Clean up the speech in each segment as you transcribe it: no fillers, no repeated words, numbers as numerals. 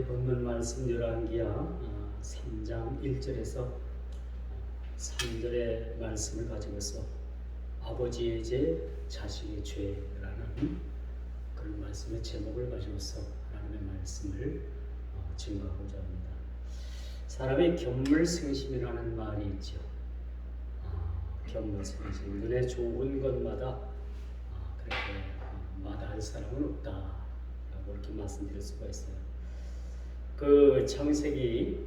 오늘 본문 말씀 열왕기하 3장 1절에서 3절의 말씀을 가지고서 아버지의 죄, 자식의 죄라는 그런 말씀의 제목을 가지고서 하나님의 말씀을 증거하고자 합니다. 사람의 견물생심이라는 말이 있죠. 견물생심, 눈에 좋은 것마다 그렇게 마다할 사람은 없다. 이렇게 말씀드릴 수가 있어요. 그 창세기를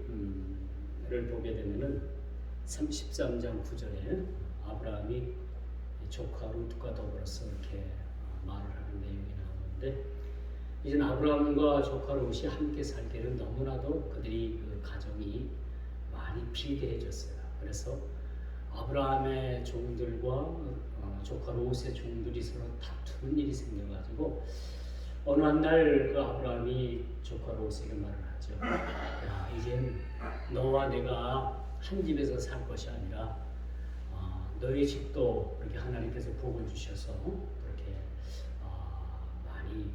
보게 되면은 33장 9절에 아브라함이 조카 룻과 더불어서 이렇게 말을 하는 내용이 나오는데, 이제 아브라함과 조카 룻이 함께 살기는 너무나도 그들이 그 가정이 많이 비대해졌어요. 그래서 아브라함의 종들과 조카 룻의 종들이 서로 다투는 일이 생겨가지고 어느 한 날 그 아브라함이 조카 롯에게 말을 하죠. 야, 이젠 너와 내가 한 집에서 살 것이 아니라 너희 집도 이렇게 하나님께서 복을 주셔서 그렇게 많이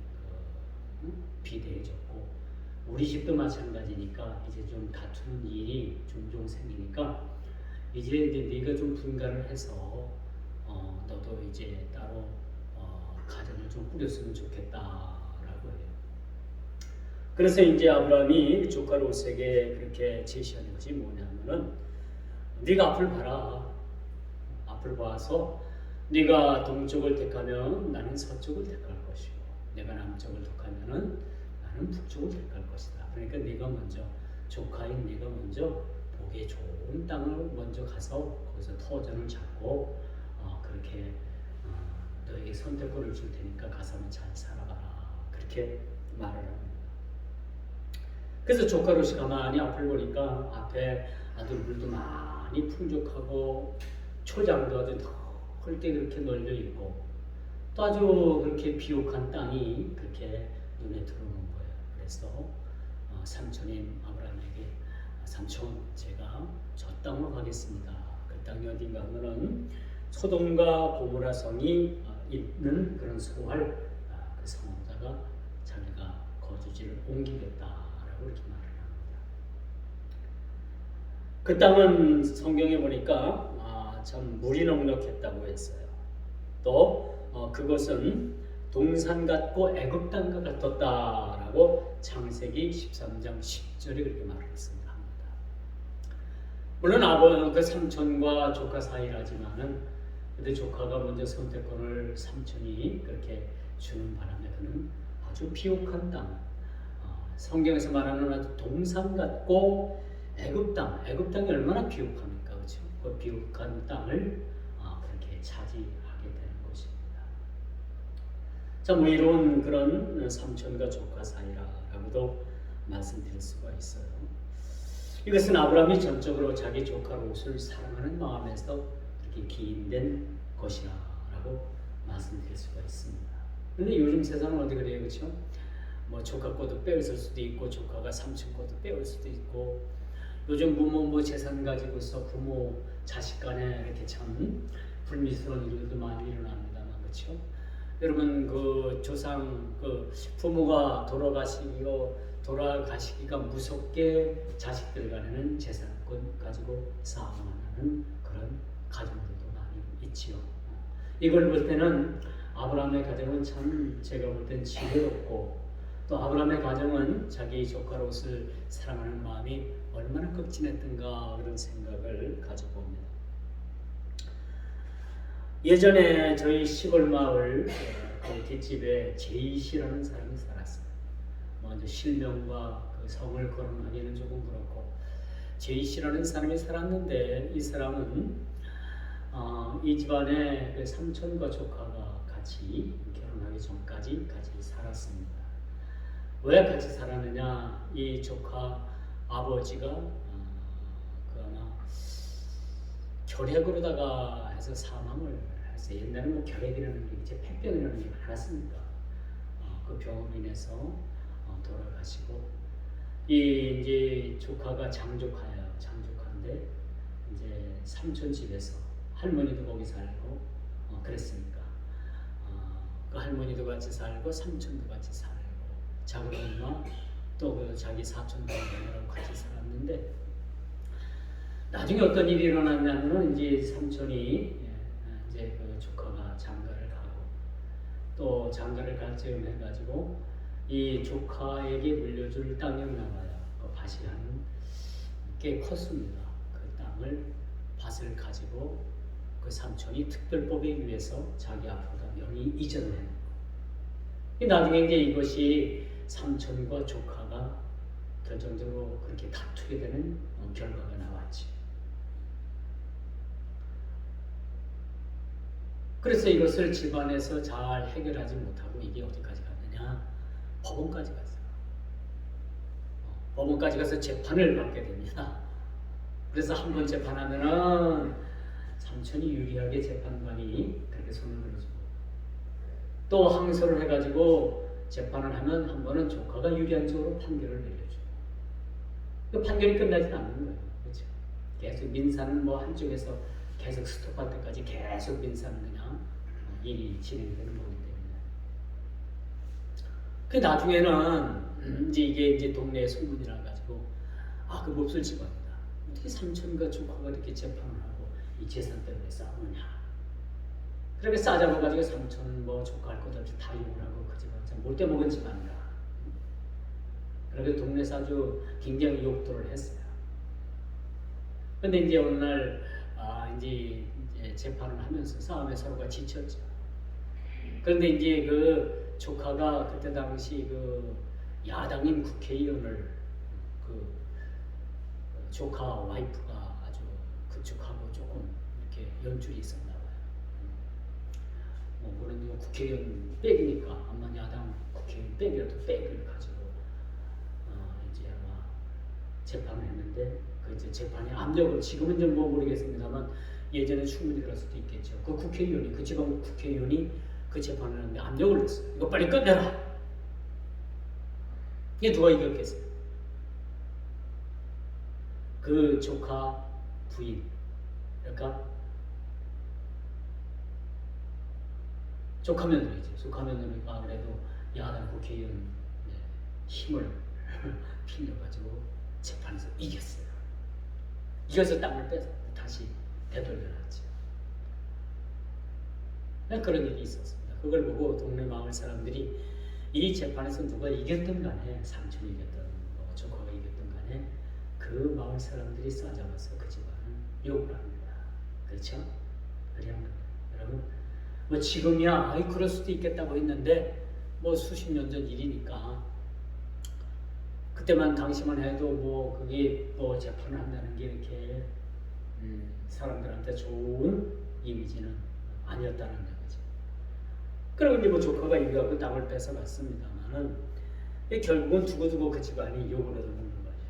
비대해졌고 우리 집도 마찬가지니까 이제 좀 다투는 일이 종종 생기니까 이제 네가 좀 분가를 해서 너도 이제 따로 가정을 좀 꾸렸으면 좋겠다. 그래서 이제 아브라함이 조카 롯에게 그렇게 제시하는 것이 뭐냐면은, 네가 앞을 봐라. 앞을 봐서 네가 동쪽을 택하면 나는 서쪽을 택할 것이고, 내가 남쪽을 택하면은 나는 북쪽을 택할 것이다. 그러니까 네가 먼저, 조카인 네가 먼저 보기에 좋은 땅을 먼저 가서 거기서 터전을 잡고 그렇게 너에게 선택권을 줄 테니까 가서 잘 살아가라. 그렇게 말을 합니다. 그래서 조카 롯이 가만히 앞을 보니까 앞에 아들들도 많이 풍족하고 초장도 아주 넓게 그렇게 널려 있고 또 아주 그렇게 비옥한 땅이 그렇게 눈에 들어오는 거예요. 그래서 삼촌인 아브라함에게 삼촌, 제가 저 땅으로 가겠습니다. 그 땅이 어딘가 하면은 소돔과 고모라 성이 있는 그런 소할 그 성에다가 자기가 거주지를 옮기겠다. 그렇게 말을 합니다. 그 땅은 성경에 보니까 참 물이 넉넉했다고 했어요. 또 그것은 동산 같고 애굽 땅과 같았다라고 창세기 13장 10절에 그렇게 말했습니다. 물론 그 삼촌과 조카 사이라지만은 근데 조카가 먼저 선택권을 삼촌이 그렇게 주는 바람에 그는 아주 비옥한 땅, 성경에서 말하는 아주 동산 같고 애굽 땅이 얼마나 비옥합니까, 그렇죠? 그 비옥한 땅을 그렇게 차지하게 되는 것입니다. 참 의로운 그런 삼촌과 조카 사이라고도 말씀드릴 수가 있어요. 이것은 아브라함이 전적으로 자기 조카 롯을 사랑하는 마음에서 이렇게 기인된 것이라고 말씀드릴 수가 있습니다. 그런데 요즘 세상은 어디 그래요, 그렇죠? 뭐 조카 것도 빼앗을 수도 있고 조카가 삼촌 것도 빼올 수도 있고 요즘 부모 재산 가지고서 부모 자식 간에 이렇게 참 불미스러운 일들도 많이 일어납니다만, 그렇죠? 여러분 그 조상 그 부모가 돌아가시기가 무섭게 자식들 간에는 재산권 가지고 싸움하는 그런 가정들도 많이 있지요. 이걸 볼 때는 아브라함의 가정은 참 제가 볼 땐 지혜롭고 또 아브라함의 가정은 자기 조카 롯을 사랑하는 마음이 얼마나 극진했던가 그런 생각을 가져봅니다. 예전에 저희 시골 마을 그 뒷집에 제이씨라는 사람이 살았어요. 먼저 실명과 그 성을 거론하기는 조금 그렇고 제이씨라는 사람이 살았는데 이 사람은 이 집안에 그 삼촌과 조카가 같이 결혼하기 전까지 같이 살았습니다. 왜 같이 살았느냐? 이 조카 아버지가 아마 결핵으로다가 해서 사망을 했어요. 옛날에 뭐 결핵이라는 게 이제 폐병이라는 게 많았습니다. 그 병으로 인해서 돌아가시고 이제 조카가 장조카인데 이제 삼촌 집에서 할머니도 거기 살고 그랬으니까 그 할머니도 같이 살고 삼촌도 같이 살고 자 그러나 또 그 자기 사촌과 며느라고 같이 살았는데 나중에 어떤 일이 일어났냐면은 이제 삼촌이 이제 그 조카가 장가를 가고 또 장가를 갈 즈음 해가지고 이 조카에게 물려줄 땅이었나 봐요. 그 밭이 꽤 컸습니다. 그 땅을 밭을 가지고 그 삼촌이 특별법에 의해서 자기 앞으로 명의 이전을 해요. 나중에 이제 이것이 삼촌과 조카가 결정적으로 그렇게 다투게 되는 결과가 나왔지. 그래서 이것을 집안에서 잘 해결하지 못하고 이게 어디까지 갔느냐? 법원까지 갔어요. 법원까지 가서 재판을 받게 됩니다. 그래서 한 번 재판하면은 삼촌이 유리하게 재판관이 그렇게 손을 들어주고 또 항소를 해가지고 재판을 하면 한 번은 조카가 유리한 쪽으로 판결을 내려주고 그 판결이 끝나지 않는 거예요. 그렇죠? 계속 민사는 뭐 한쪽에서 계속 스톱할 때까지 계속 민사는 그냥 일이 진행되는 거기 때문에. 그 나중에는 이게 동네의 소문이라 가지고 그 몹쓸 집안이다. 어떻게 삼촌과 조카가 이렇게 재판을 하고 이 재산 때문에 싸우느냐. 그렇게 싸잡아가지고 삼촌 뭐 조카 할 것 없이 다 욕을 하고 그 집안 참 못돼 먹은 집안이라. 그렇게 동네에서 아주 굉장히 욕도를 했어요. 근데 이제 어느 날 이제 재판을 하면서 싸움에 서로가 지쳤죠. 그런데 이제 그 조카가 그때 당시 그 야당인 국회의원을 그 조카 와이프가 아주 그쪽하고 조금 이렇게 연줄이 있었나 봐요. 물론 국회의원 백이니까 아마 야당 국회의원 백이라도 백을 가지고 이제 아마 재판을 했는데 그 이제 재판의 압력을 지금은 좀 뭐 모르겠습니다만 예전에 충분히 그럴 수도 있겠죠. 그 국회의원이 그 지방 국회의원이 그 재판을 하는데 압력을 했어요. 이거 빨리 끝내라. 이게 누가 이겼겠어요? 그 조카 부인, 그러니까 조카 며느리죠. 조카 며느리가 그래도 야당 국회의원 힘을 빌려가지고 재판에서 이겼어요. 이겨서 땅을 빼서 다시 되돌려놨죠. 그런 일이 있었습니다. 그걸 보고 동네 마을 사람들이 이 재판에서 누가 이겼든 간에 삼촌이 이겼든 조카가 이겼든 간에 그 마을 사람들이 싸잡아서 그 집안을 욕을 합니다. 그렇죠? 그냥 여러분 뭐 지금이야 그럴 수도 있겠다고 했는데 뭐 수십 년 전 일이니까 그때만 당시만 해도 뭐 그게 뭐 재판을 한다는 게 이렇게 사람들한테 좋은 이미지는 아니었다는 거죠. 그리고 이제 뭐 조카가 이겨갖고 땅을 뺏어갔습니다만은 결국은 두고두고 그 집안이 욕을 얻어먹는 거죠.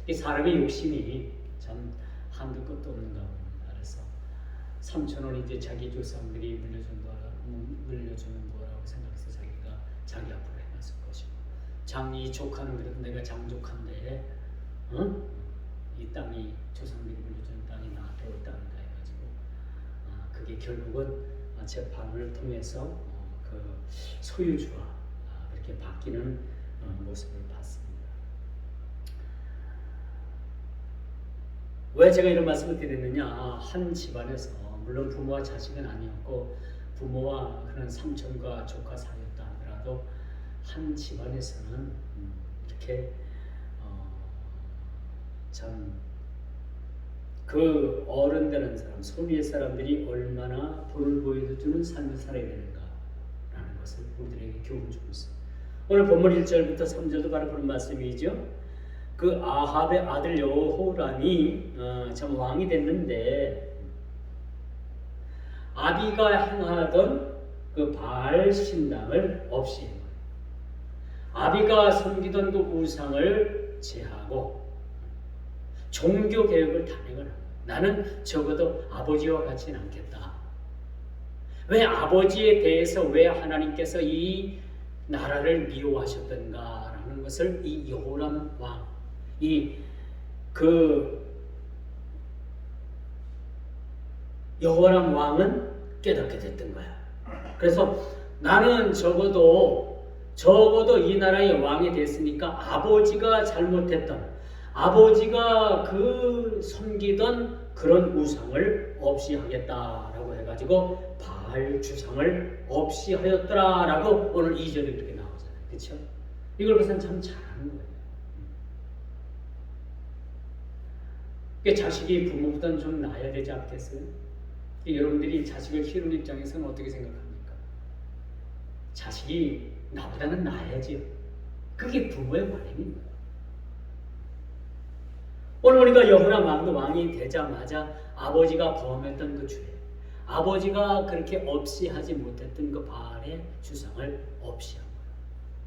이 사람의 욕심이 참 한도 끝도 없는가 봅니다. 그래서 삼촌은 이제 자기 조상들이 물려주는 거라고 생각해서 자기가 자기 앞으로 해놨을 것이고 장이 조카는 그래도 내가 장조카인데 이 땅이 조상들이 물려주는 땅이 나한테 올 땅이다 해가지고 그게 결국은 재판을 통해서 그 소유주가 그렇게 바뀌는 모습을 봤습니다. 왜 제가 이런 말씀을 드리느냐? 한 집안에서 물론 부모와 자식은 아니었고 부모와 그런 삼촌과 조카 사이였다 하더라도 한 집안에서는 이렇게 참 그 어른 되는 사람, 소위의 사람들이 얼마나 본을 보여주는 삶을 살아야 되는가라는 것을 우리들에게 교훈 주고 있습니다. 오늘 본문 1절부터 3절도 바로 그런 말씀이죠. 그 아합의 아들 여호람이 참 왕이 됐는데 아비가 행하던 그 바알 신당을 없이 해요. 아비가 섬기던 그 우상을 제하고 종교 개혁을 단행을 합니다. 나는 적어도 아버지와 같지는 않겠다. 왜 아버지에 대해서 왜 하나님께서 이 나라를 미워하셨던가라는 것을 이 여호람 왕, 여호람 왕은 깨닫게 됐던 거야. 그래서 나는 적어도 적어도 이 나라의 왕이 됐으니까 아버지가 잘못했던, 아버지가 그 섬기던 그런 우상을 없이 하겠다라고 해가지고 바알 주상을 없이 하였더라라고 오늘 2절에 그렇게 나오잖아요. 그렇죠? 이걸 보면 참 잘하는 거예요. 자식이 부모보다는 좀 나아야 되지 않겠어요? 여러분들이 자식을 키우는 입장에서는 어떻게 생각합니까? 자식이 나보다는 나아야지요. 그게 부모의 바람인 거예요. 오늘 우리가 여호람 왕이 되자마자 아버지가 범했던 그 죄, 아버지가 그렇게 없이 하지 못했던 그 바알의 주상을 없이 한 거예요.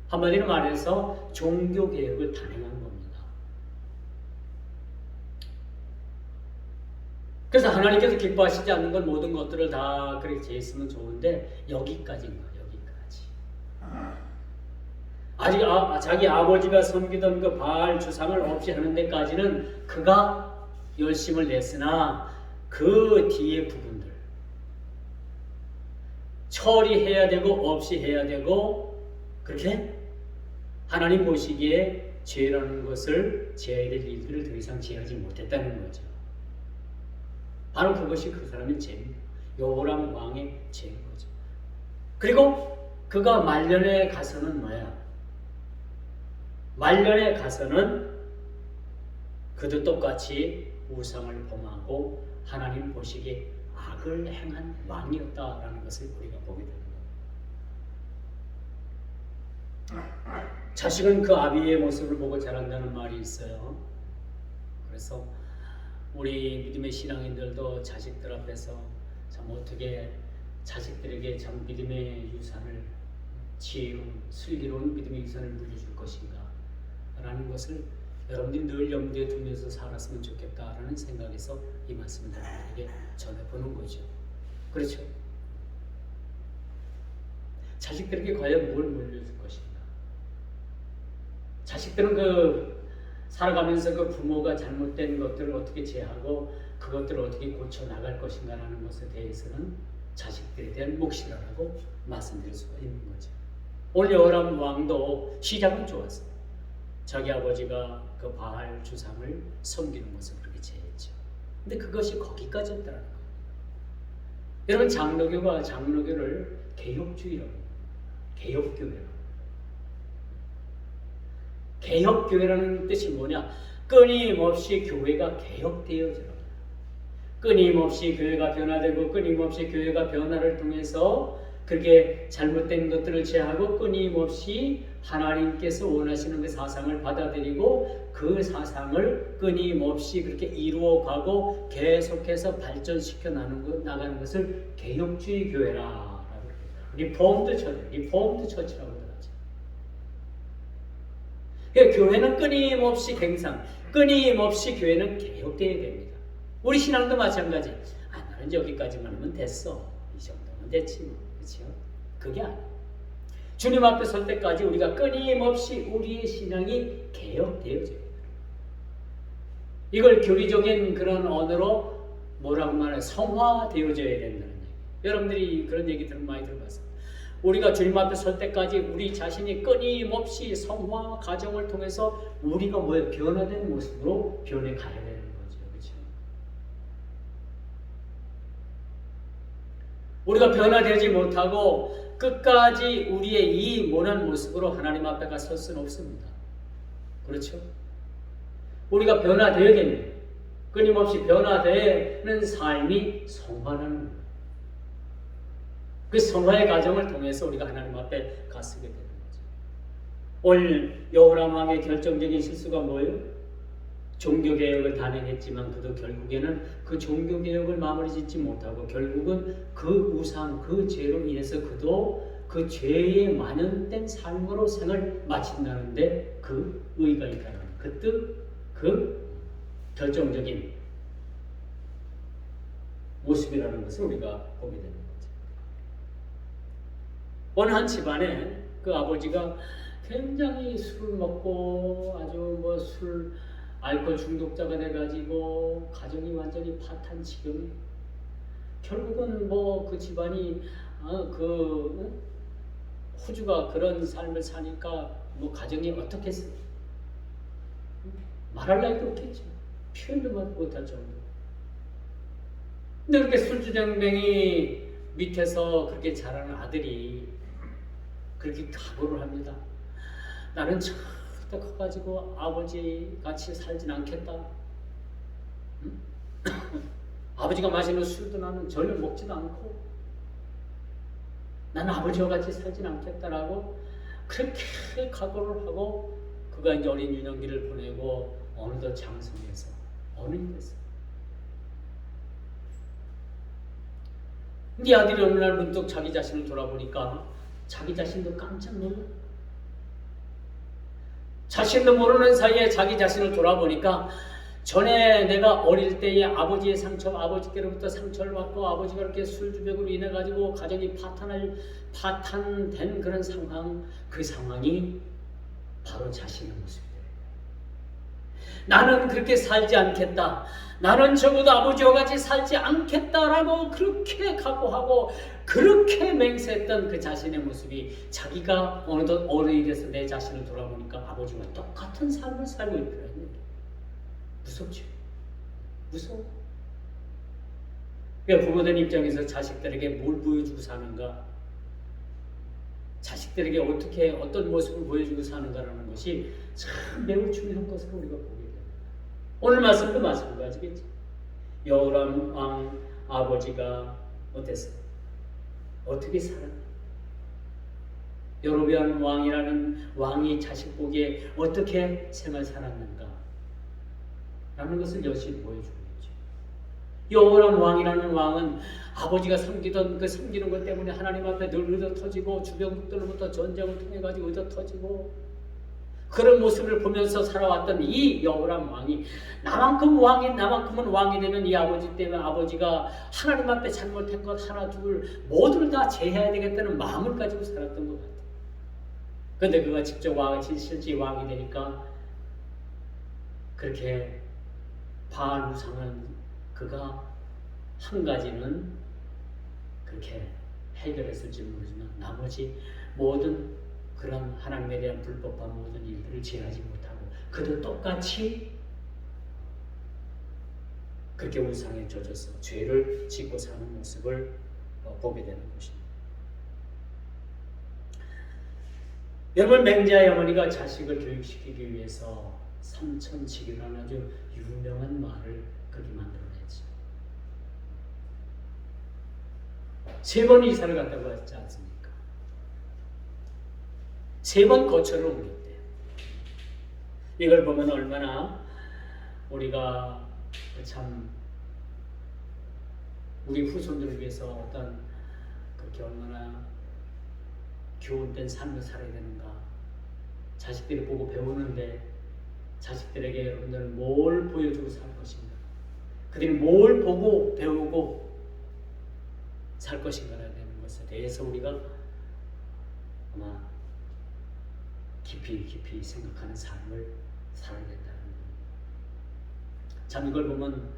한마디로 말해서 종교개혁을 단행한 겁니다. 그래서 하나님께서 기뻐하시지 않는 건 모든 것들을 다 그렇게 제했으면 좋은데 여기까지인 거예요. 여기까지. 아직 자기 아버지가 섬기던 그 바알 주상을 없이 하는 데까지는 그가 열심을 냈으나 그 뒤에 부분들 처리해야 되고 없이 해야 되고 그렇게 하나님 보시기에 죄라는 것을 제해야 될 일들을 더 이상 제하지 못했다는 거죠. 바로 그것이 그 사람의 죄입니다. 여호람 왕의 죄인 거죠. 그리고 그가 말년에 가서는 뭐야? 말년에 가서는 그도 똑같이 우상을 범하고 하나님 보시기에 악을 행한 왕이었다라는 것을 우리가 보게 됩니다. 자식은 그 아비의 모습을 보고 자란다는 말이 있어요. 그래서 우리 믿음의 신앙인들도 자식들 앞에서 참 어떻게 자식들에게 참 믿음의 유산을, 지혜로운 슬기로운 믿음의 유산을 물려줄 것인가 라는 것을 여러분들이 늘 염두에 두면서 살았으면 좋겠다라는 생각에서 이 말씀을 여러분에게 전해보는 거죠. 그렇죠? 자식들에게 과연 뭘 물려줄 것인가? 자식들은 살아가면서 그 부모가 잘못된 것들을 어떻게 제하고 그것들을 어떻게 고쳐 나갈 것인가라는 것에 대해서는 자식들에 대한 몫이라고 말씀드릴 수가 있는 거죠. 오늘 여호람 왕도 시작은 좋았어요. 자기 아버지가 그 바알 주상을 섬기는 모습을 그렇게 제했죠. 근데 그것이 거기까지였다는 거예요. 여러분 장로교가 장로교를 개혁주의라고 합니다. 개혁교회라고. 개혁교회라는 뜻이 뭐냐? 끊임없이 교회가 개혁되어져요. 끊임없이 교회가 변화되고 끊임없이 교회가 변화를 통해서 그렇게 잘못된 것들을 제하고 끊임없이 하나님께서 원하시는 그 사상을 받아들이고 그 사상을 끊임없이 그렇게 이루어가고 계속해서 발전시켜 나가는 것을 개혁주의 교회라고 리폼드 처치라고 하죠. 교회는 끊임없이 갱상, 끊임없이 교회는 개혁되어야 됩니다. 우리 신앙도 마찬가지. 나는 여기까지만 하면 됐어. 이 정도면 됐지 뭐. 그렇죠? 그게 아니에요. 주님 앞에 설 때까지 우리가 끊임없이 우리의 신앙이 개혁되어져요. 이걸 교리적인 그런 언어로 뭐라고 말해요? 성화되어져야 된다는 얘기. 여러분들이 그런 얘기 많이 들어봤어요. 우리가 주님 앞에 설 때까지 우리 자신이 끊임없이 성화 과정을 통해서 우리가 변화된 모습으로 변해 가야 되는 거죠. 그렇죠? 우리가 변화되지 못하고 끝까지 우리의 이 모난 모습으로 하나님 앞에 가 설 수는 없습니다. 그렇죠? 우리가 변화되어야겠네요. 끊임없이 변화되는 삶이 성화라는 거예요. 그 성화의 과정을 통해서 우리가 하나님 앞에 가서게 되는 거죠. 오늘 여호람 왕의 결정적인 실수가 뭐예요? 종교개혁을 단행했지만 그도 결국에는 그 종교개혁을 마무리 짓지 못하고 결국은 그 우상, 그 죄로 인해서 그도 그 죄에 만연된 삶으로 생을 마친다는데 그 의의가 있다는 그 뜻, 그 결정적인 모습이라는 것을 우리가 보게 됩니다. 어느 한 집안에 그 아버지가 굉장히 술을 먹고 아주 알코올 중독자가 돼가지고 가정이 완전히 파탄 지경에 결국은 그 집안이 후주가 그런 삶을 사니까 뭐 가정이 어떻겠어요? 말할 나위도 없겠죠. 표현도 못할 정도. 근데 그렇게 술주정뱅이 밑에서 그렇게 자라는 아들이 그렇게 각오를 합니다. 나는 절대 커가지고 아버지 같이 살진 않겠다. 응? 아버지가 마시는 술도 나는 전혀 먹지도 않고 나는 아버지와 같이 살진 않겠다라고 그렇게 각오를 하고 그가 이제 어린 유년기를 보내고 어느덧 장성해서 어른이 됐어요. 근데 아들이 어느 날 문득 자기 자신을 돌아보니까 자기 자신도 깜짝 놀라. 자신도 모르는 사이에 자기 자신을 돌아보니까 전에 내가 어릴 때에 아버지의 상처, 아버지께로부터 상처를 받고 아버지가 이렇게 술주벽으로 인해 가지고 가정이 파탄된 그런 상황, 그 상황이 바로 자신의 모습이에요. 나는 그렇게 살지 않겠다. 나는 적어도 아버지와 같이 살지 않겠다라고 그렇게 각오하고 그렇게 맹세했던 그 자신의 모습이 자기가 어느덧 어른이 돼서 내 자신을 돌아보니까 아버지와 똑같은 삶을 살고 있더라고요. 무섭죠? 무서워. 그러니까 부모된 입장에서 자식들에게 뭘 보여주고 사는가, 자식들에게 어떻게 어떤 모습을 보여주고 사는가라는 것이 참 매우 중요한 것으로 우리가 보게 됩니다. 오늘 말씀도 마찬가지겠죠. 여호람 왕 아버지가 어땠어요? 어떻게 살았나? 여로보암 왕이라는 왕이 자식 보기에 어떻게 생활 살았는가? 라는 것을 여실히 보여주고 있죠. 여호람 왕이라는 왕은 아버지가 섬기던 그 섬기는 것 때문에 하나님 앞에 늘 의젓터지고 주변국들로부터 전쟁을 통해 가지고 의젓터지고 그런 모습을 보면서 살아왔던 이 여호람 왕이 나만큼은 왕이 되면 이 아버지 때문에 아버지가 하나님 앞에 잘못한 것 하나 둘 모두를 다 제해야 되겠다는 마음을 가지고 살았던 것 같아요. 그런데 그가 직접 실제 왕이 되니까 그렇게 바알 우상은 그가 한 가지는 그렇게 해결했을지 모르지만 나머지 모든 그런 하나님에 대한 불법과 모든 일들을 제하지 못하고 그도 똑같이 그렇게 우상에 젖어서 죄를 짓고 사는 모습을 보게 되는 것입니다. 여러분, 맹자의 어머니가 자식을 교육시키기 위해서 삼천직이라는 아주 유명한 말을 그렇게 만들어냈죠. 3번 이사를 갔다고 했지 않습니까? 3번 거처를 옮겼대요. 이걸 보면 얼마나 우리가 참 우리 후손들을 위해서 어떤 그렇게 얼마나 교훈된 삶을 살아야 되는가. 자식들이 보고 배우는데 자식들에게 여러분들은 뭘 보여주고 살 것인가, 그들이 뭘 보고 배우고 살 것인가라는 것에 대해서 우리가 아마 깊이 생각하는 삶을 살아야 된다는 겁니다. 참 이걸 보면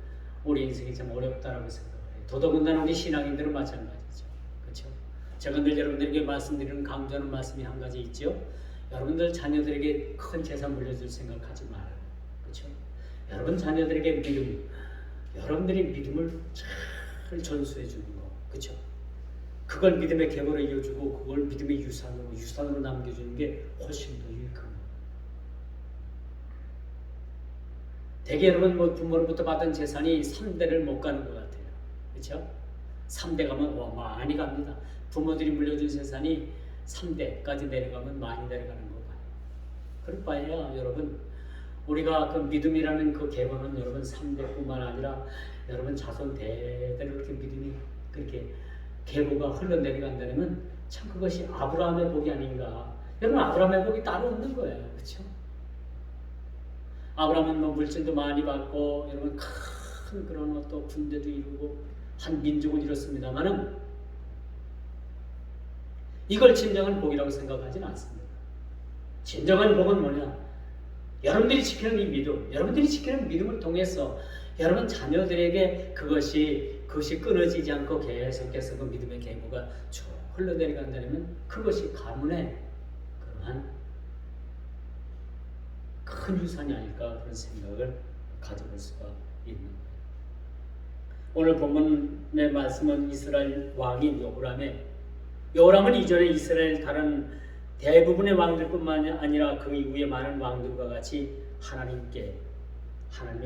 우리 인생이 참 어렵다라고 생각해요. 더더군다나 우리 신앙인들은 마찬가지죠. 그렇죠? 제가 늘 여러분들에게 말씀드리는 강조하는 말씀이 한 가지 있죠. 여러분들 자녀들에게 큰 재산 물려줄 생각하지 말아요. 그렇죠? 여러분 자녀들에게 믿음, 여러분들이 믿음을 잘 전수해 주는 거, 그렇죠? 그걸 믿음의 계보로 이어주고 그걸 믿음의 유산으로 남겨주는 게 훨씬 더 유익한 거예요. 대개 여러분 부모로부터 받은 재산이 3대를 못 가는 것 같아요. 그렇죠? 3대 가면 많이 갑니다. 부모들이 물려준 재산이 3대까지 내려가면 많이 내려가는 거 봐요. 그럴 바에야 여러분, 우리가 그 믿음이라는 그 계보는 여러분 3대뿐만 아니라 여러분 자손 대대로 이렇게 믿음이 그렇게 계보가 흘러내려간다면 참 그것이 아브라함의 복이 아닌가. 여러분, 아브라함의 복이 따로 없는 거예요. 그렇죠? 아브라함은 뭐 물질도 많이 받고 여러분 큰 그런 또 군대도 이루고 한 민족을 이뤘습니다만은 이걸 진정한 복이라고 생각하지는 않습니다. 진정한 복은 뭐냐? 여러분들이 지키는 이 믿음, 여러분들이 지키는 믿음을 통해서 여러분 자녀들에게 그것이 끊어지지 않고 계속해서 그 믿음의 계보가 쭉 흘러내려간다면 그것이 가문의 그러한 큰 유산이 아닐까 그런 생각을 가져볼 수가 있는 거예요. 오늘 본문의 말씀은 이스라엘 왕인 여호람은 이전에 이스라엘 다른 대부분의 왕들뿐만 아니라 그 이후에 많은 왕들과 같이 하나님의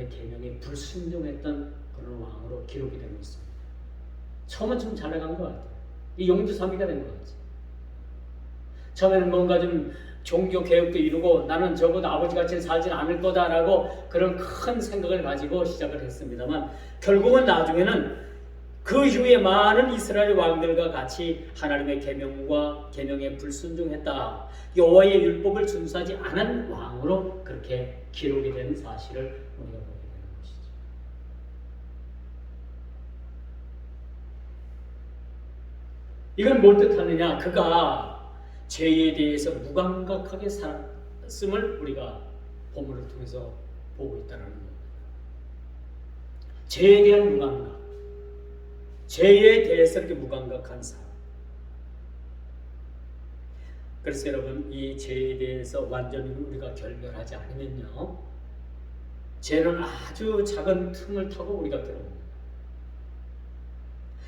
계명에 불순종했던 그런 왕으로 기록이 되고 있습니다. 처음은 좀 잘 나간 것 같아요. 이 용두사미가 된 것 같아요. 처음에는 뭔가 좀 종교 개혁도 이루고 나는 적어도 아버지같이 살지 않을 거다라고 그런 큰 생각을 가지고 시작을 했습니다만 결국은 나중에는 그 이후에 많은 이스라엘 왕들과 같이 하나님의 계명에 불순종했다. 여호와의 율법을 준수하지 않은 왕으로 그렇게 기록이 된 사실을 우리가 보게 되는 것이죠. 이건 뭘 뜻하느냐? 그가 죄에 대해서 무감각하게 살았음을 우리가 본문을 통해서 보고 있다는 겁니다. 죄에 대한 무감각, 죄에 대해서 이렇게 무감각한 삶. 그래서 여러분, 이 죄에 대해서 완전히 우리가 결별하지 않으면요, 죄는 아주 작은 틈을 타고 우리가 들어옵니다.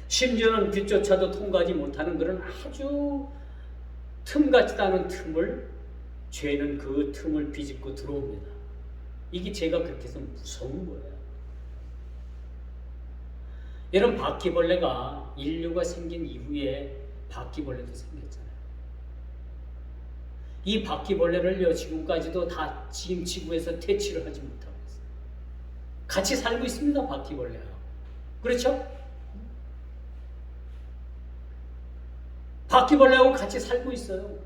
심지어는 빛조차도 통과하지 못하는 그런 아주 틈 같지도 않은 틈을 죄는 그 틈을 비집고 들어옵니다. 이게 죄가 그렇게 해서 무서운 거예요. 여러분, 바퀴벌레가 인류가 생긴 이후에 바퀴벌레도 생겼잖아요. 이 바퀴벌레를요 지금까지도 다 지금 지구에서 퇴치를 하지 못하고 있어요. 같이 살고 있습니다, 바퀴벌레하고. 그렇죠? 바퀴벌레하고 같이 살고 있어요.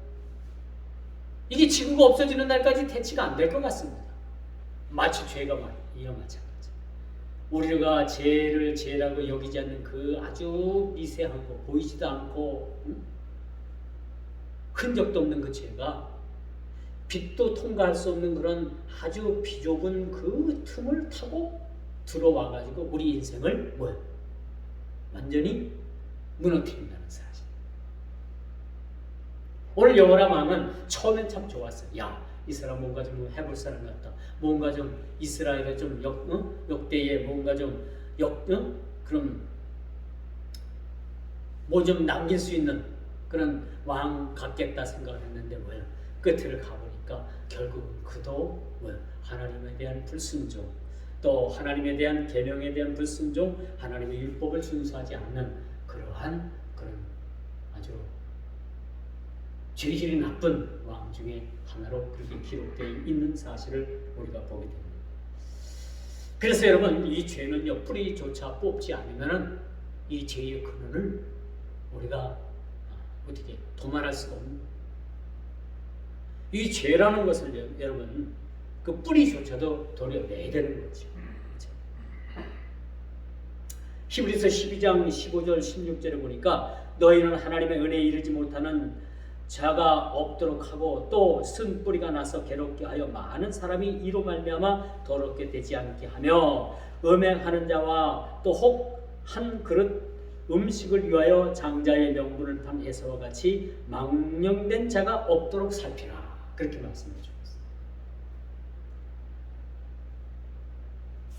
이게 지구가 없어지는 날까지 퇴치가 안 될 것 같습니다. 마치 죄가 이와 마찬가지. 우리가 죄를 죄라고 여기지 않는 그 아주 미세하고 보이지도 않고 흔적도 없는 그 죄가 빛도 통과할 수 없는 그런 아주 비좁은 그 틈을 타고 들어와가지고 우리 인생을 완전히 무너뜨린다는 사실. 오늘 여호람 왕은 처음엔 참 좋았어요. 이 사람 뭔가 좀 해볼 사람 같다. 뭔가 좀 이스라엘에 좀 역대에 뭔가 좀 그럼 뭐 좀 남길 수 있는 그런 왕 같겠다 생각을 했는데 끝을 가보니까 결국은 그도 하나님에 대한 불순종, 또 하나님에 대한 계명에 대한 불순종, 하나님의 율법을 준수하지 않는 그러한 그런 아주 죄질이 나쁜 왕 중에 하나로 그렇게 기록되어 있는 사실을 우리가 보게 됩니다. 그래서 여러분, 이 죄는요 뿌리조차 뽑지 않으면 이 죄의 근원을 우리가 어떻게 도말할 수가 없는 거예요. 이 죄라는 것을 여러분 그 뿌리조차도 도려내야 되는 거죠. 히브리서 12장 15절 16절에 보니까 너희는 하나님의 은혜에 이르지 못하는 자가 없도록 하고 또 쓴 뿌리가 나서 괴롭게 하여 많은 사람이 이로 말미암아 더럽게 되지 않게 하며 음행하는 자와 또 혹 한 그릇 음식을 위하여 장자의 명분을 판 에사와 같이 망령된 자가 없도록 살피라. 그렇게 말씀해 주셨습니다.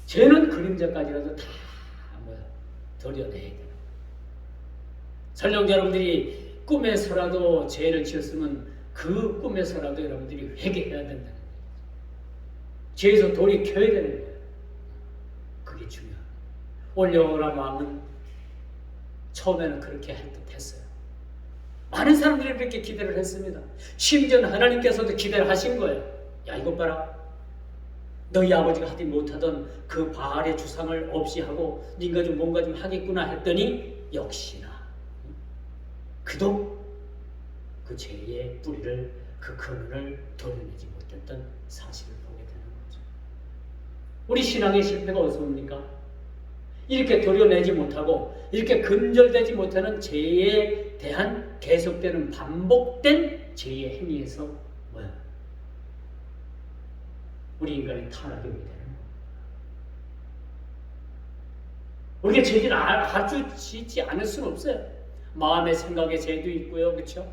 죄는 그림자까지라도 다 도려내야 돼요. 설령 여러분들이 꿈에서라도 죄를 지었으면 그 꿈에서라도 여러분들이 회개해야 된다는 거예요. 죄에서 돌이켜야 되는 거예요. 그게 중요해요. 오늘 여호람 왕은 처음에는 그렇게 할 듯 했어요. 많은 사람들이 그렇게 기대를 했습니다. 심지어는 하나님께서도 기대를 하신 거예요. 이것 봐라. 너희 아버지가 하지 못하던 그 바알의 주상을 없이 하고 네가 좀 뭔가 좀 하겠구나 했더니 역시나 그도 그 죄의 뿌리를 그 근원을 도려내지 못했던 사실을 보게 되는 거죠. 우리 신앙의 실패가 어디서 옵니까? 이렇게 도려내지 못하고 이렇게 근절되지 못하는 죄에 대한 계속되는 반복된 죄의 행위에서 우리 인간이 타락이 오게 되는 거예요. 우리가 죄를 아주 짓지 않을 수는 없어요. 마음의 생각의 죄도 있고요. 그렇죠?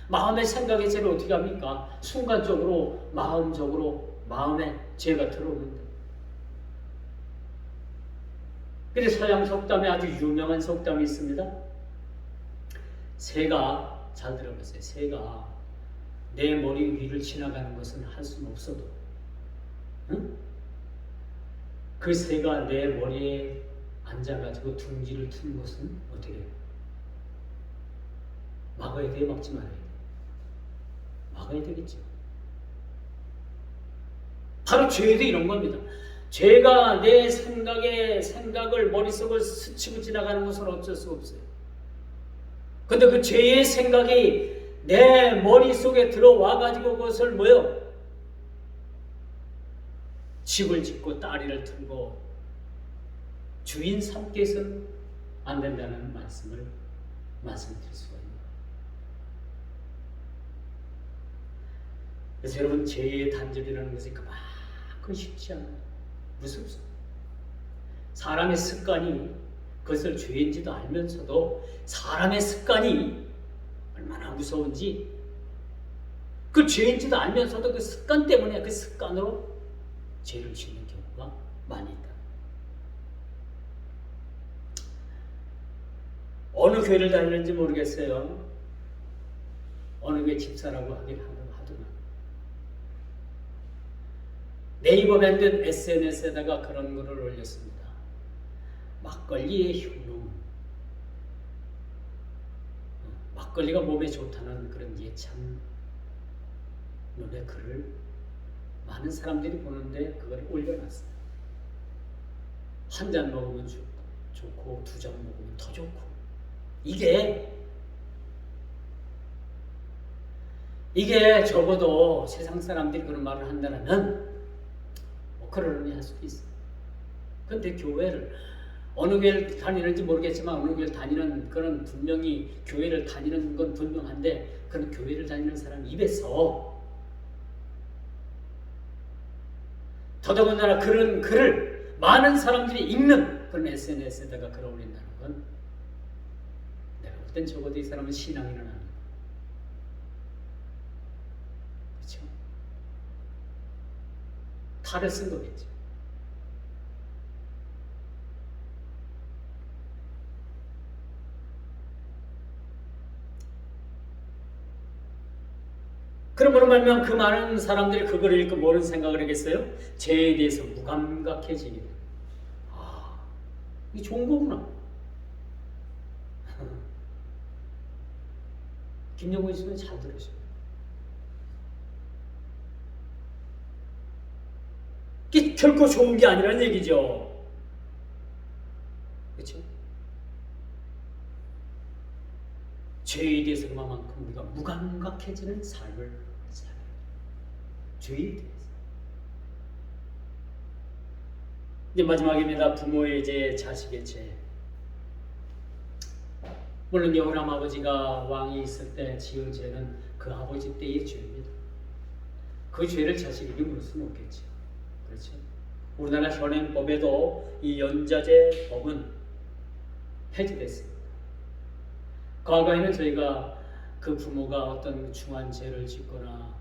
마음의 생각의 죄를 어떻게 합니까? 순간적으로 마음에 죄가 들어오는데. 그래서 서양 속담에 아주 유명한 속담이 있습니다. 새가, 잘 들어보세요. 새가 내 머리 위를 지나가는 것은 할 수는 없어도, 응? 그 새가 내 머리에 앉아가지고 둥지를 트는 것은 어떻게 해요? 막아야 돼요? 막지 말아야 돼요? 막아야 되겠죠. 바로 죄도 이런 겁니다. 죄가 내 생각을 머릿속을 스치고 지나가는 것은 어쩔 수 없어요. 근데 그 죄의 생각이 내 머릿속에 들어와가지고 그것을 집을 짓고 따리를 틀고 주인 삼게 해서는 안 된다는 말씀을 말씀드릴 수가 있습니다. 그래서 여러분, 죄의 단절이라는 것이 그만큼 쉽지 않아요. 무섭습니다. 사람의 습관이, 그것을 죄인지도 알면서도 사람의 습관이 얼마나 무서운지, 그 죄인지도 알면서도 그 습관 때문에 그 습관으로 죄를 짓는 경우가 많이 있다. 어느 교회를 다니는지 모르겠어요. 어느 교회 집사라고 하긴 하더만 네이버 만든 SNS에다가 그런 글을 올렸습니다. 막걸리의 효능, 막걸리가 몸에 좋다는 그런 예찬 논의 글을 많은 사람들이 보는데 그걸 올려놨어요. 한 잔 먹으면 좋고, 두 잔 먹으면 더 좋고. 이게 적어도 세상 사람들이 그런 말을 한다면 그러려니 할 수도 있어요. 그런데 교회를, 어느 교회를 다니는지 모르겠지만 어느 교회를 다니는, 그런 분명히 교회를 다니는 건 분명한데, 그런 교회를 다니는 사람 입에서 더더군다나 그런 글을 많은 사람들이 읽는 그런 SNS에다가 글을 올린다는 건, 내가 볼 땐 적어도 이 사람은 신앙인은 아니고, 그렇죠? 탈을 쓴 거겠죠. 그러므로 말면 그 많은 사람들이 그걸 읽고 뭐는 생각을 하겠어요? 죄에 대해서 무감각해지게 돼요. 이게 좋은 거구나. 김영호 있으면 잘 들으셔요. 이게 결코 좋은 게 아니라는 얘기죠. 그렇죠? 죄에 대해서 그만큼 우리가 무감각해지는 삶을 살아요. 죄에 대해서. 이제 마지막입니다. 부모의 죄, 자식의 죄. 물론 여호람 아버지가 왕이 있을 때 지은 죄는 그 아버지 때의 죄입니다. 그 죄를 자식에게 물을 수는 없겠죠. 그렇죠? 우리나라 현행법에도 이 연자제 법은 폐지됐습니다. 과거에는 저희가 그 부모가 어떤 중한 죄를 짓거나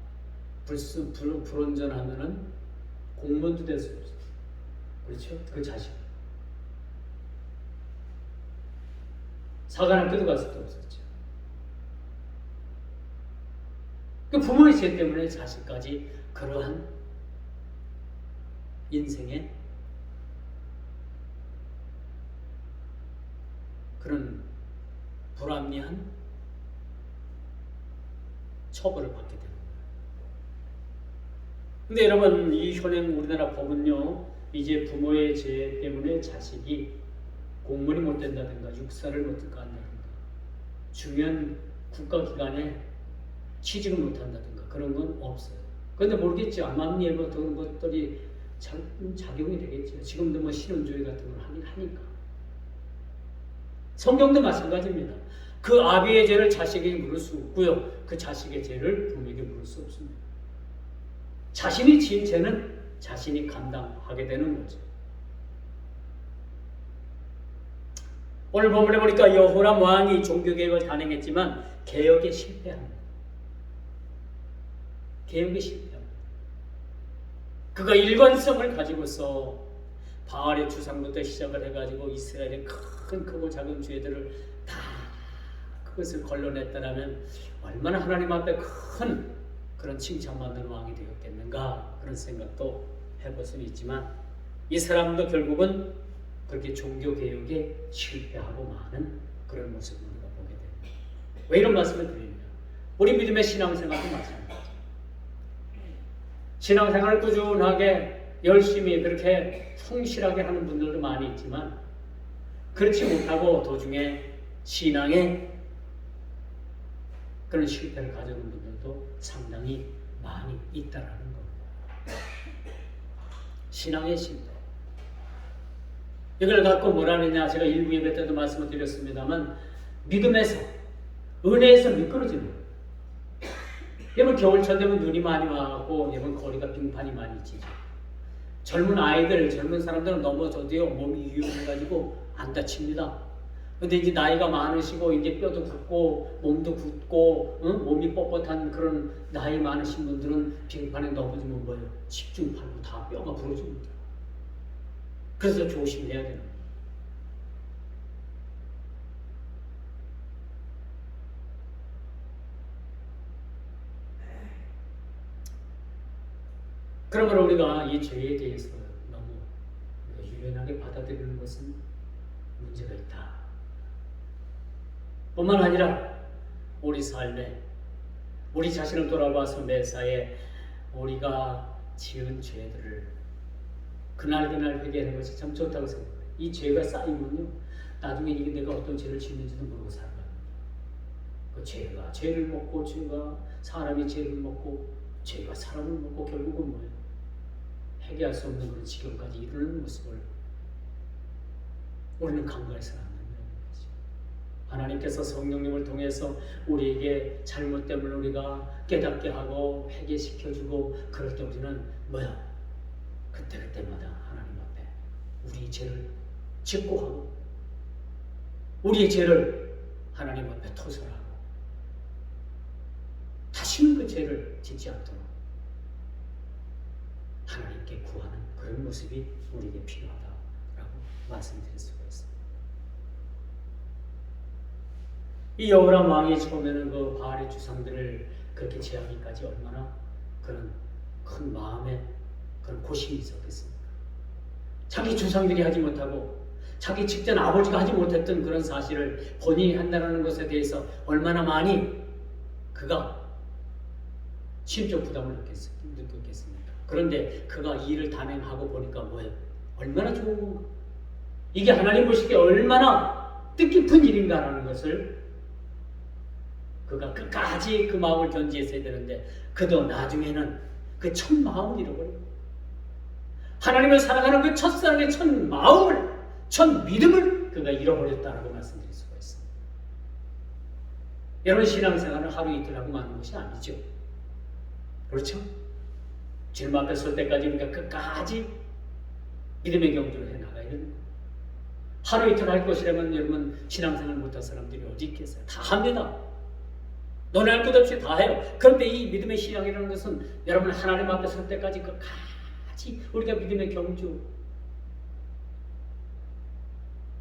불운전하면은 공무원도 될 수 없어요. 그렇죠? 그 자식. 사관학교도 갈 수도 없었죠. 그 부모의 죄 때문에 자식까지 그러한 인생의 그런 불합리한 처벌을 받게 되는 거예요. 근데 여러분, 이 현행 우리나라 법은요, 이제 부모의 죄 때문에 자식이 공무원이 못 된다든가 육사를 못 한다든가 중요한 국가기관에 취직을 못 한다든가 그런 건 없어요. 그런데 모르겠죠. 암암리에도 그런 것들이 작용이 되겠죠. 지금도 뭐 신혼조회 같은 걸 하긴 하니까. 성경도 마찬가지입니다. 그 아비의 죄를 자식에게 물을 수 없고요. 그 자식의 죄를 부모에게 물을 수 없습니다. 자신이 지은 죄는 자신이 감당하게 되는 거죠. 오늘 본문에 보니까 여호람 왕이 종교개혁을 단행했지만 개혁에 실패합니다. 개혁에 실패합니다. 그가 일관성을 가지고서 바알의 주상부터 시작을 해가지고 이스라엘의 크고 작은 죄들을 다 그것을 걸러냈다라면 얼마나 하나님 앞에 큰 그런 칭찬받는 왕이 되었겠는가, 그런 생각도 해볼 수는 있지만 이 사람도 결국은 그렇게 종교개혁에 실패하고 마는 그런 모습을 우리가 보게 됩니다. 왜 이런 말씀을 드리냐, 우리 믿음의 신앙생활도 마찬가지입니다. 신앙생활을 꾸준하게 열심히 그렇게 성실하게 하는 분들도 많이 있지만 그렇지 못하고 도중에 신앙에 그런 실패를 가져오는 분들도 상당히 많이 있다라는 겁니다. 신앙의 실패. 이걸 갖고 뭐라 하느냐, 제가 일부 예배 때도 말씀을 드렸습니다만 믿음에서, 은혜에서 미끄러지는 거예요. 여러분 겨울철 되면 눈이 많이 와갖고 여러분 거리가 빙판이 많이 지죠. 젊은 아이들, 젊은 사람들은 넘어져도요 몸이 유용해가지고 안 다칩니다. 근데 이제 나이가 많으시고 이제 뼈도 굳고 몸도 굳고 몸이 뻣뻣한 그런 나이 많으신 분들은 빙판에 넘어지면 뭐예요? 집중 팔고 다 뼈가 부러집니다. 그래서 조심해야 되는 거예요. 그러므로 우리가 이 죄에 대해서 너무 유연하게 받아들이는 것은 문제가 있다. 뿐만 아니라 우리 삶에 우리 자신을 돌아봐서 매사에 우리가 지은 죄들을 그날 회개하는 것이 참 좋다고 생각해요. 이 죄가 쌓이면요 나중에 이게 내가 어떤 죄를 짓는지도 모르고 살아갑니다. 그 죄가 죄를 먹고, 죄가 사람이 죄를 먹고, 죄가 사람을 먹고 결국은 뭐예요? 회개할 수 없는 그런 지경까지 이르는 모습을 우리는 간과해서는 안 된다는 거죠. 하나님께서 성령님을 통해서 우리에게 잘못됨을 우리가 깨닫게 하고 회개시켜주고, 그럴 때 우리는 뭐야? 그때마다 하나님 앞에 우리의 죄를 직고하고 우리의 죄를 하나님 앞에 토설하고 다시는 그 죄를 짓지 않도록 하나님께 구하는 그런 모습이 우리에게 필요하다라고 말씀드릴 수가 있습니다. 이 여호람 왕이 처음에는 그 바알의 주상들을 그렇게 제하기까지 얼마나 그런 큰 마음에 그런 고심이 있었겠습니까? 자기 조상들이 하지 못하고 자기 직전 아버지가 하지 못했던 그런 사실을 본인이 한다는 것에 대해서 얼마나 많이 그가 심적 부담을 느꼈겠습니까? 그런데 그가 이 일을 단행하고 보니까 뭐예요? 얼마나 좋은 건가? 이게 하나님 보시기에 얼마나 뜻깊은 일인가라는 것을 그가 끝까지 그 마음을 견지했어야 되는데 그도 나중에는 그 첫 마음을 잃어버리고 하나님을 사랑하는 그 첫사랑의 첫 마음을, 첫 믿음을 그가 잃어버렸다라고 말씀드릴 수가 있습니다. 여러분 신앙생활은 하루 이틀 하고 마는 것이 아니죠. 그렇죠? 주님 앞에 설 때까지 우리가 끝까지 믿음의 경주를 해나가야 되는 거예요. 하루 이틀 할 것이라면 여러분 신앙생활 못할 사람들이 어디 있겠어요? 다 합니다. 논할 것 없이 다 해요. 그런데 이 믿음의 신앙이라는 것은 여러분 하나님 앞에 설 때까지 끝까지 우리가 믿음의 경주,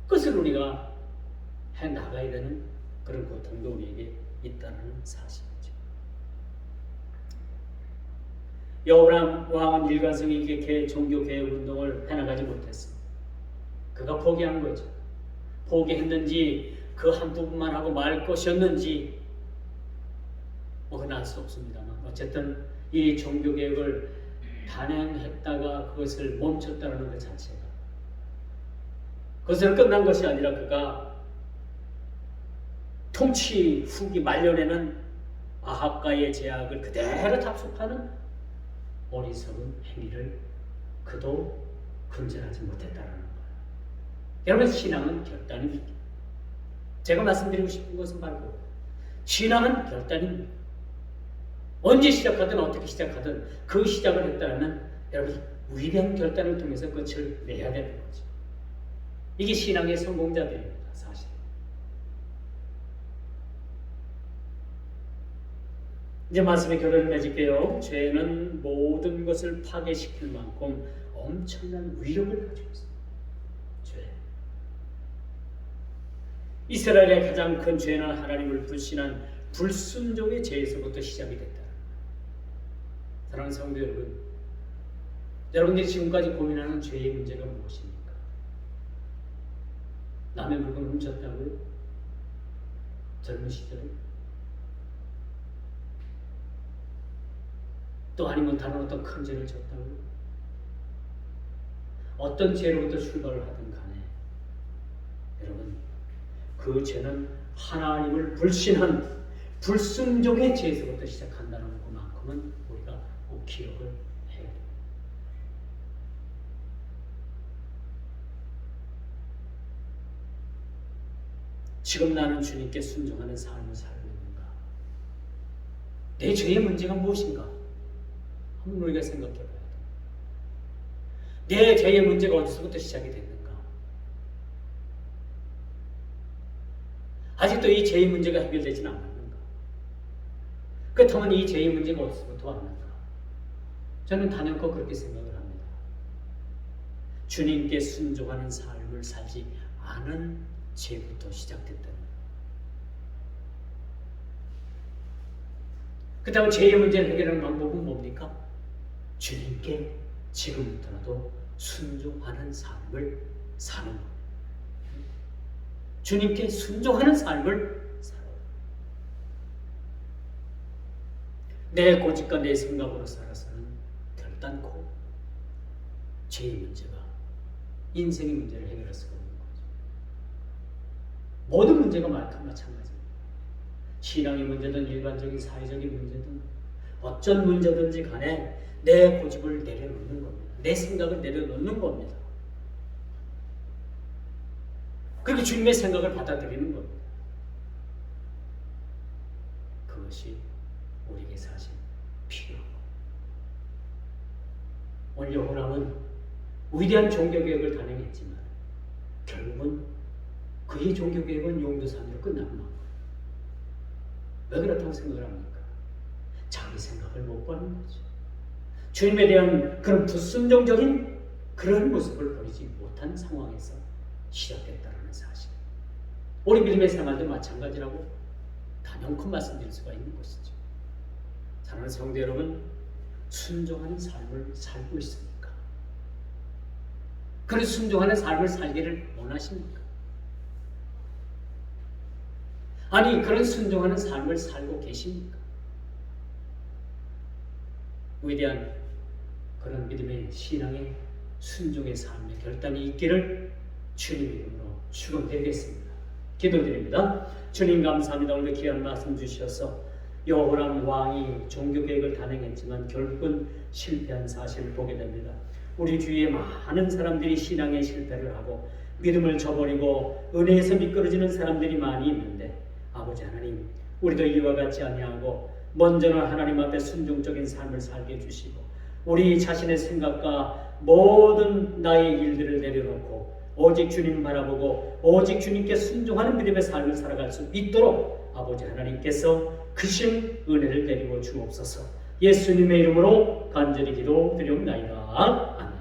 그것을 우리가 해나가야 되는 그런 고통도 우리에게 있다는 사실이죠. 여호람 왕은 일관성 있게 종교개혁 운동을 해나가지 못했습니다. 그가 포기한 거죠. 포기했는지 그 한 부분만 하고 말 것이었는지 그건 알 수 없습니다만 어쨌든 이 종교개혁을 단행했다가 그것을 멈췄다는 것 자체가 그것을 끝난 것이 아니라 그가 통치 후기 말년에는 아합과의 제약을 그대로 답습하는 어리석은 행위를 그도 근절하지 못했다는 거예요. 여러분 신앙은 결단입니다. 제가 말씀드리고 싶은 것은 바로 신앙은 결단입니다. 언제 시작하든 어떻게 시작하든 그 시작을 했다면 여러분 위대한 결단을 통해서 끝을 내야 되는 거죠. 이게 신앙의 성공자들입니다. 사실. 이제 말씀의 결론을 맺을게요. 죄는 모든 것을 파괴시킬 만큼 엄청난 위력을 가지고 있습니다. 죄. 이스라엘의 가장 큰 죄는 하나님을 불신한 불순종의 죄에서부터 시작이 됐다. 사랑하는 성도 여러분, 여러분들이 지금까지 고민하는 죄의 문제가 무엇입니까? 남의 물건 훔쳤다고요? 젊은 시절에? 또 아니면 다른 어떤 큰 죄를 졌다고요? 어떤 죄로부터 출발을 하든 간에 여러분, 그 죄는 하나님을 불신한 불순종의 죄에서부터 시작한다는 것만큼은 우리가 꼭 기억을 해야 됩니다. 지금 나는 주님께 순종하는 삶을 살고 있는가? 내 죄의 문제가 무엇인가? 한번 우리가 생각해 봐야 돼. 내 죄의 문제가 어디서부터 시작이 됐는가? 아직도 이 죄의 문제가 해결되지는 않았는가? 그렇다면 이 죄의 문제가 어디서부터 왔는가? 저는 단연코 그렇게 생각을 합니다. 주님께 순종하는 삶을 살지 않은 죄부터 시작됐다는 거예요. 그렇다면 죄의 문제를 해결하는 방법은 뭡니까? 주님께 지금부터라도 순종하는 삶을 사는 것. 주님께 순종하는 삶을 살아. 내 고집과 내 생각으로 살아서는 결단코 죄의 문제가, 인생의 문제를 해결할 수가 없는 거죠. 모든 문제가 마찬가지입니다. 신앙의 문제든 일반적인 사회적인 문제든 어떤 문제든지 간에 내 고집을 내려놓는 겁니다. 내 생각을 내려놓는 겁니다. 그리고 주님의 생각을 받아들이는 겁니다. 그것이 우리에게 사실 필요한 겁니다. 오늘 여호람은 위대한 종교개혁을 단행했지만 결국은 그의 종교개혁은 용두산으로 끝나는 거예요. 왜 그렇다고 생각을 합니까? 자기 생각을 못 보는 거죠. 주님에 대한 그런 불순종적인 그런 모습을 보이지 못한 상황에서 시작됐다는 사실. 우리 믿음의 생활도 마찬가지라고 단연코 말씀드릴 수가 있는 것이죠. 사랑하는 성도 여러분, 순종하는 삶을 살고 있습니까? 그런 순종하는 삶을 살기를 원하십니까? 아니, 그런 순종하는 삶을 살고 계십니까? 위대한 그런 믿음의 신앙의 순종의 삶의 결단이 있기를 주님의 이름으로 축원드리겠습니다. 기도드립니다. 주님 감사합니다. 오늘 귀한 말씀 주셔서 여호람 왕이 종교개혁을 단행했지만 결국은 실패한 사실을 보게 됩니다. 우리 주위에 많은 사람들이 신앙에 실패를 하고 믿음을 저버리고 은혜에서 미끄러지는 사람들이 많이 있는데 아버지 하나님, 우리도 이와 같지 아니하고 먼저는 하나님 앞에 순종적인 삶을 살게 해주시고 우리 자신의 생각과 모든 나의 일들을 내려놓고 오직 주님 바라보고 오직 주님께 순종하는 믿음의 삶을 살아갈 수 있도록 아버지 하나님께서 크신 은혜를 내리고 주옵소서. 예수님의 이름으로 간절히 기도드리옵나이다. 아멘.